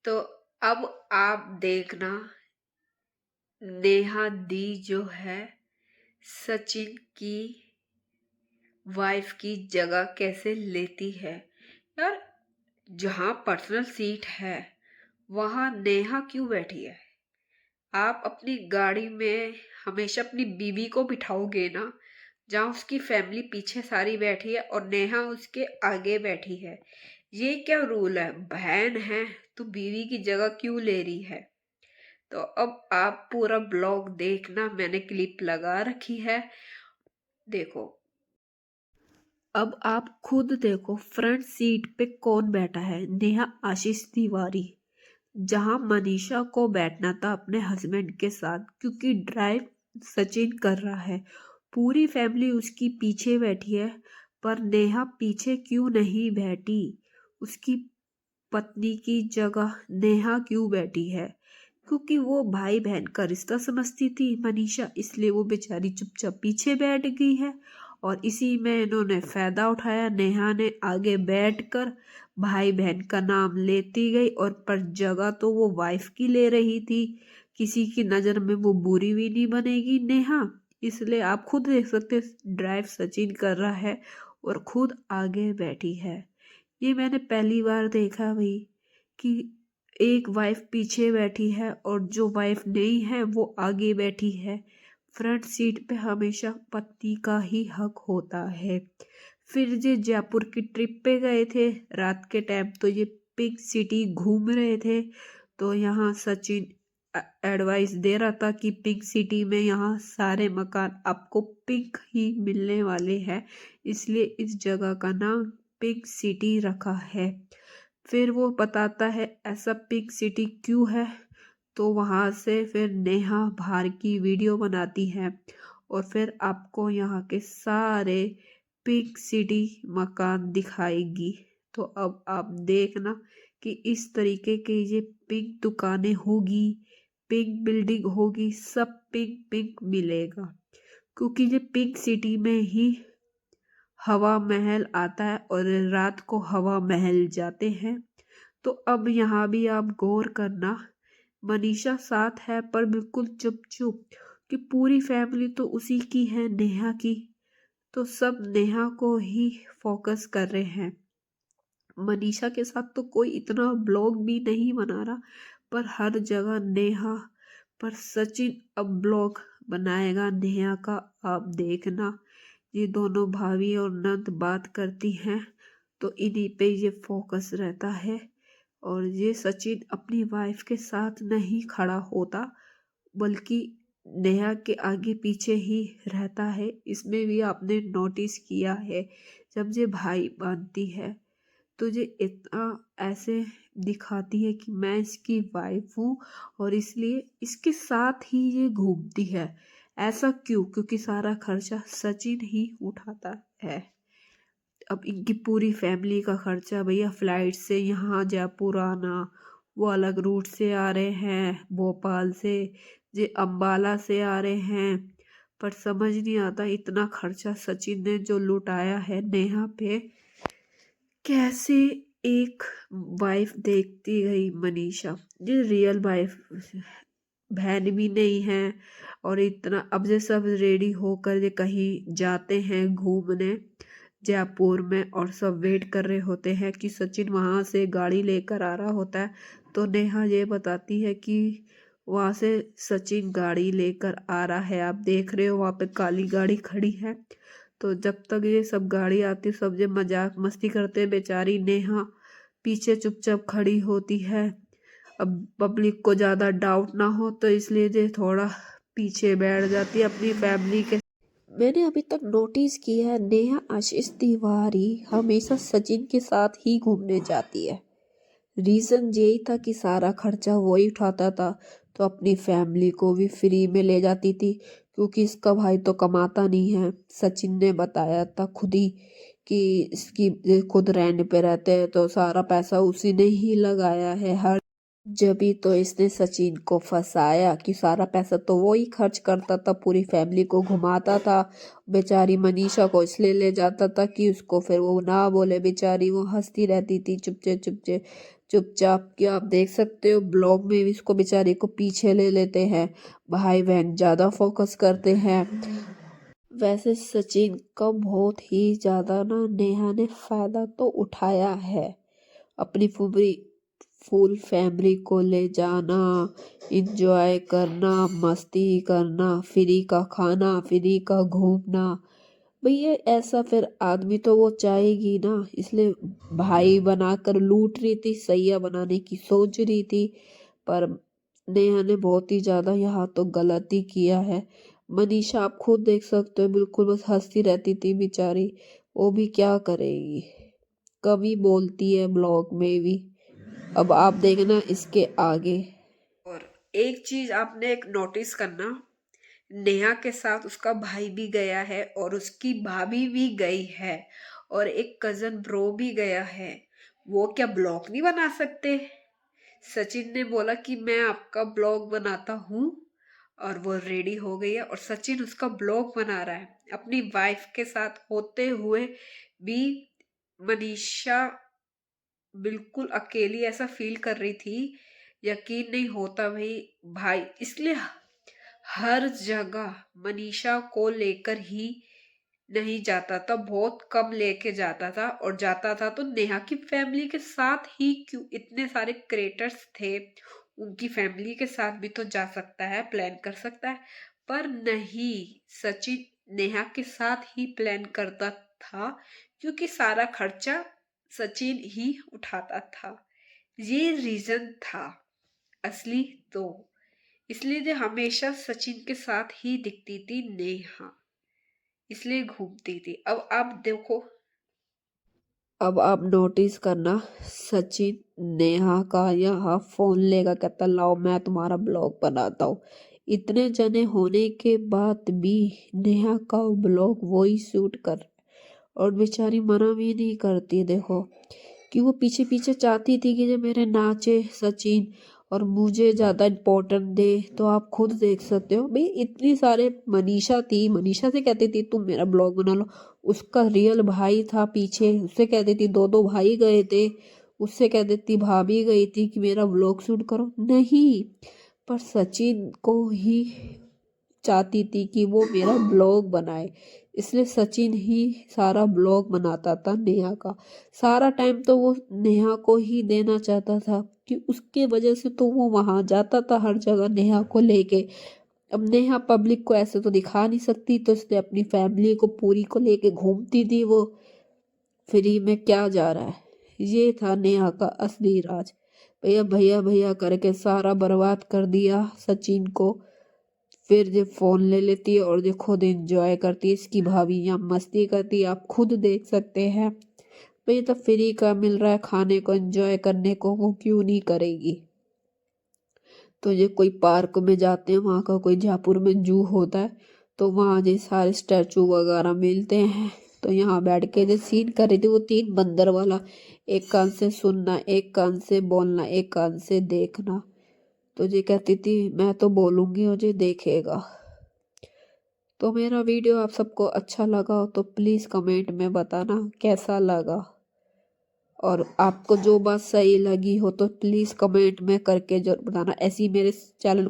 तो अब आप देखना, नेहा दी जो है सचिन की वाइफ की जगह कैसे लेती है। यार, जहाँ पर्सनल सीट है वहाँ नेहा क्यों बैठी है? आप अपनी गाड़ी में हमेशा अपनी बीवी को बिठाओगे ना, जहाँ उसकी फैमिली पीछे सारी बैठी है और नेहा उसके आगे बैठी है। ये क्या रूल है? बहन है तो बीवी की जगह क्यों ले रही है? तो अब आप पूरा ब्लॉग देखना, मैंने क्लिप लगा रखी है, देखो। अब आप खुद देखो, फ्रंट सीट पे कौन बैठा है? नेहा आशीष तिवारी। जहां मनीषा को बैठना था अपने हस्बैंड के साथ, क्योंकि ड्राइव सचिन कर रहा है, पूरी फैमिली उसकी पीछे बैठी है। पर नेहा पीछे क्यों नहीं बैठी? उसकी पत्नी की जगह नेहा क्यों बैठी है? क्योंकि वो भाई बहन का रिश्ता समझती थी मनीषा, इसलिए वो बेचारी चुपचाप पीछे बैठ गई है। और इसी में इन्होंने फायदा उठाया। नेहा ने आगे बैठकर भाई बहन का नाम लेती गई, और पर जगह तो वो वाइफ की ले रही थी। किसी की नज़र में वो बुरी भी नहीं बनेगी नेहा। इसलिए आप खुद देख सकते, ड्राइव सचिन कर रहा है और खुद आगे बैठी है। ये मैंने पहली बार देखा भाई, कि एक वाइफ पीछे बैठी है और जो वाइफ नहीं है वो आगे बैठी है। फ्रंट सीट पे हमेशा पत्नी का ही हक होता है। फिर ये जयपुर की ट्रिप पे गए थे रात के टाइम, तो ये पिंक सिटी घूम रहे थे। तो यहाँ सचिन एडवाइस दे रहा था कि पिंक सिटी में यहाँ सारे मकान आपको पिंक ही मिलने वाले हैं, इसलिए इस जगह का नाम पिंक सिटी रखा है। फिर वो बताता है ऐसा पिंक सिटी क्यों है। तो वहाँ से फिर नेहा बाहर की वीडियो बनाती है और फिर आपको यहाँ के सारे पिंक सिटी मकान दिखाएगी। तो अब आप देखना कि इस तरीके के ये पिंक दुकानें होगी, पिंक बिल्डिंग होगी, सब पिंक पिंक मिलेगा, क्योंकि ये पिंक सिटी में ही हवा महल आता है और रात को हवा महल जाते हैं। तो अब यहाँ भी आप गौर करना, मनीषा साथ है पर बिल्कुल चुप चुप, कि पूरी फैमिली तो उसी की है, नेहा की। तो सब नेहा को ही फोकस कर रहे हैं। मनीषा के साथ तो कोई इतना ब्लॉग भी नहीं बना रहा, पर हर जगह नेहा। पर सचिन अब ब्लॉग बनाएगा नेहा का, आप देखना। ये दोनों भाभी और नंद बात करती हैं तो इन्हीं पे ये फोकस रहता है। और ये सचिन अपनी वाइफ के साथ नहीं खड़ा होता, बल्कि नेहा के आगे पीछे ही रहता है। इसमें भी आपने नोटिस किया है, जब ये भाई बनती है तो ये इतना ऐसे दिखाती है कि मैं इसकी वाइफ हूँ और इसलिए इसके साथ ही ये घूमती है। ऐसा क्यों? क्योंकि सारा खर्चा सचिन ही उठाता है। अब इनकी पूरी फैमिली का खर्चा भैया, फ्लाइट से यहाँ जयपुर आना, वो अलग रूट से आ रहे हैं, भोपाल से, ये अम्बाला से आ रहे हैं। पर समझ नहीं आता इतना खर्चा सचिन ने जो लुटाया है नेहा पे, कैसे एक वाइफ देखती गई मनीषा। ये रियल वाइफ बहन भी नहीं है। और इतना अब ये सब रेडी होकर ये कहीं जाते हैं घूमने जयपुर में, और सब वेट कर रहे होते हैं कि सचिन वहाँ से गाड़ी लेकर आ रहा होता है। तो नेहा ये बताती है कि वहाँ से सचिन गाड़ी लेकर आ रहा है, आप देख रहे हो वहाँ पे काली गाड़ी खड़ी है। तो जब तक ये सब गाड़ी आती, सब ये मजाक मस्ती करते, बेचारी नेहा पीछे चुपचाप खड़ी होती है। अब पब्लिक को ज़्यादा डाउट ना हो तो इसलिए ये थोड़ा पीछे बैठ जाती है अपनी फैमिली के। मैंने अभी तक नोटिस किया है, नेहा आशीष तिवारी हमेशा सचिन के साथ ही घूमने जाती है। रीज़न यही था कि सारा खर्चा वही उठाता था, तो अपनी फैमिली को भी फ्री में ले जाती थी, क्योंकि इसका भाई तो कमाता नहीं है। सचिन ने बताया था खुद ही कि इसकी खुद रेंट पे रहते हैं, तो सारा पैसा उसी ने ही लगाया है। हर जब ही तो इसने सचिन को फंसाया कि सारा पैसा तो वो ही खर्च करता था, पूरी फैमिली को घुमाता था। बेचारी मनीषा को इसलिए ले जाता था कि उसको फिर वो ना बोले, बेचारी वो हंसती रहती थी चुपचे चुपचे। चुपचाप कि आप देख सकते हो ब्लॉग में भी इसको बेचारे को पीछे ले लेते हैं, भाई बहन ज़्यादा फोकस करते हैं। वैसे सचिन का बहुत ही ज़्यादा ना नेहा ने फायदा तो उठाया है, अपनी पूरी फुल फैमिली को ले जाना, इंजॉय करना, मस्ती करना, फ्री का खाना, फ्री का घूमना। भैया ऐसा फिर आदमी तो वो चाहेगी ना, इसलिए भाई बनाकर लूट रही थी, सैया बनाने की सोच रही थी। पर नेहा ने बहुत ही ज्यादा यहाँ तो गलती किया है। मनीषा आप खुद देख सकते हो, बिल्कुल बस हंसती रहती थी बेचारी, वो भी क्या करेगी, कभी बोलती है ब्लॉग में भी। अब आप देखना इसके आगे। और एक चीज आपने एक नोटिस करना, नेहा के साथ उसका भाई भी गया है और उसकी भाभी भी गई है और एक कजन ब्रो भी गया है। वो क्या ब्लॉग नहीं बना सकते? सचिन ने बोला कि मैं आपका ब्लॉग बनाता हूँ और वो रेडी हो गई है और सचिन उसका ब्लॉग बना रहा है अपनी वाइफ के साथ होते हुए भी। मनीषा बिल्कुल अकेली ऐसा फील कर रही थी, यकीन नहीं होता भाई। भाई इसलिए हर जगह मनीषा को लेकर ही नहीं जाता था, बहुत कम लेके जाता था, और जाता था तो नेहा की फैमिली के साथ ही। क्यों, इतने सारे क्रिएटर्स थे, उनकी फैमिली के साथ भी तो जा सकता है, प्लान कर सकता है। पर नहीं, सचिन नेहा के साथ ही प्लान करता था क्योंकि सारा खर्चा सचिन ही उठाता था। ये रीजन था असली तो। इसलिए जो हमेशा सचिन के साथ ही दिखती थी नेहा, इसलिए घूमती थी। अब आप देखो, अब आप नोटिस करना, सचिन नेहा का यहाँ फोन लेगा, कहता लाओ मैं तुम्हारा ब्लॉग बनाता हूँ। इतने जने होने के बाद भी नेहा का ब्लॉग वही शूट कर, और बेचारी मना भी नहीं करती। देखो कि वो पीछे पीछे चाहती थी कि जो मेरे नाचे सचिन और मुझे ज़्यादा इम्पोर्टेंट दे। तो आप खुद देख सकते हो भाई, इतनी सारे मनीषा थी, मनीषा से कहती थी तुम मेरा ब्लॉग बना लो। उसका रियल भाई था पीछे, उससे कहती थी, दो दो भाई गए थे, उससे कह देती भाभी गई थी कि मेरा ब्लॉग शूट करो। नहीं, पर सचिन को ही चाहती थी कि वो मेरा ब्लॉग बनाए, इसलिए सचिन ही सारा ब्लॉग बनाता था नेहा का। सारा टाइम तो वो नेहा को ही देना चाहता था कि उसके वजह से तो वो वहां जाता था हर जगह नेहा को लेके। अब नेहा पब्लिक को ऐसे तो दिखा नहीं सकती, तो इसलिए अपनी फैमिली को पूरी को लेके घूमती थी वो। फ्री में क्या जा रहा है, ये था नेहा का असली राज। भैया भैया भैया करके सारा बर्बाद कर दिया सचिन को। फिर जब फोन ले लेती है और जो खुद एंजॉय करती है, इसकी भाभी यहाँ मस्ती करती है, आप खुद देख सकते हैं। भाई तो फ्री का मिल रहा है खाने को, एंजॉय करने को, वो क्यों नहीं करेगी। तो ये कोई पार्क में जाते हैं, वहाँ का कोई जयपुर में जू होता है, तो वहाँ जो सारे स्टैचू वगैरह मिलते हैं। तो यहाँ बैठ के जो सीन कर रही थी वो तीन बंदर वाला, एक कान से सुनना, एक कान से बोलना, एक कान से देखना। तो ये कहती थी मैं तो बोलूंगी और ये देखेगा। तो मेरा वीडियो आप सबको अच्छा लगा हो तो प्लीज़ कमेंट में बताना कैसा लगा, और आपको जो बात सही लगी हो तो प्लीज़ कमेंट में करके जरूर बताना। ऐसी मेरे चैनल